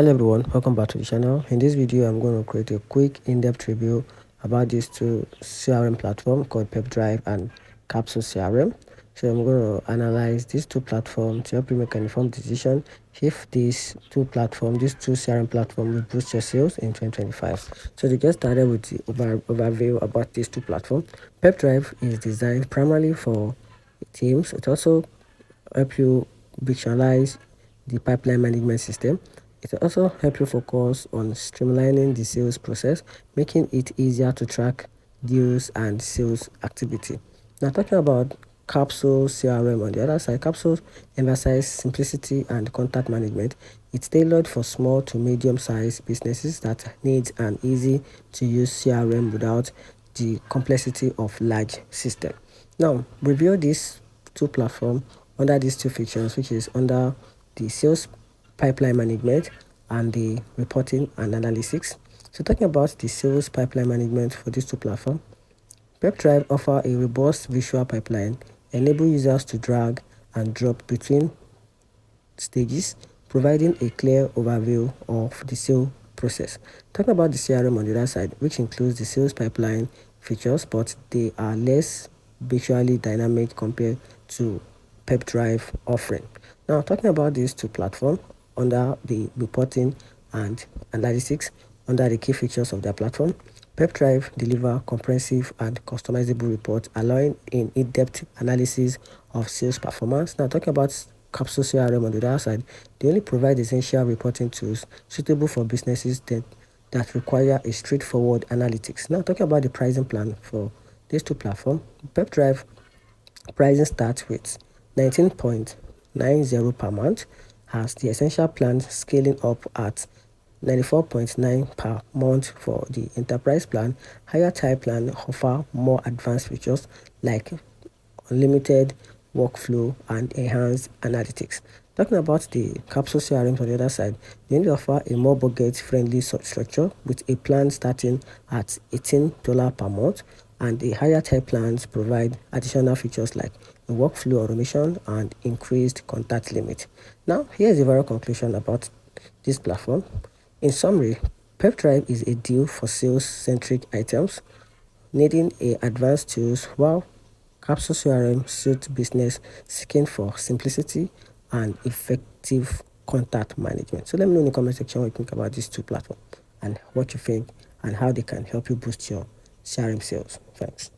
Hello everyone, welcome back to the channel. In this video I'm going to create a quick in-depth review about these two CRM platforms called Pipedrive and Capsule CRM. So I'm going to analyze these two platforms to help you make an informed decision if these two CRM platforms will boost your sales in 2025. So to get started with the overview about these two platforms, Pipedrive is designed primarily for teams. It also helps you visualize the pipeline management system. It will also help you focus on streamlining the sales process, making it easier to track deals and sales activity. Now, talking about Capsule CRM on the other side, Capsule emphasizes simplicity and contact management. It's tailored for small to medium-sized businesses that need an easy-to-use CRM without the complexity of large system. Now, review these two platforms under these two features, which is under the sales pipeline management and the reporting and analytics. So talking about the sales pipeline management for these two platforms, Pipedrive offers a robust visual pipeline, enable users to drag and drop between stages, providing a clear overview of the sales process. Talking about the CRM on the other side, which includes the sales pipeline features, but they are less visually dynamic compared to Pipedrive offering. Now, talking about these two platforms under the reporting and analytics, under the key features of their platform, Pipedrive delivers comprehensive and customizable reports, allowing in-depth analysis of sales performance. Now, talking about Capsule CRM on the other side, they only provide essential reporting tools suitable for businesses that require a straightforward analytics. Now, talking about the pricing plan for these two platforms, Pipedrive pricing starts with 19.90 per month, has the essential plan scaling up at 94.9 per month for the enterprise plan. Higher tier plan offer more advanced features like unlimited workflow and enhanced analytics. Talking about the Capsule CRM on the other side, they only offer a more budget-friendly structure with a plan starting at $18 per month, and the higher tier plans provide additional features like a workflow automation and increased contact limit. Now, here's the overall conclusion about this platform. In summary, Pipedrive is a deal for sales-centric items needing advanced tools, while Capsule CRM suits business seeking for simplicity and effective contact management. So let me know in the comment section what you think about these two platforms and what you think and how they can help you boost your CRM sales. Thanks.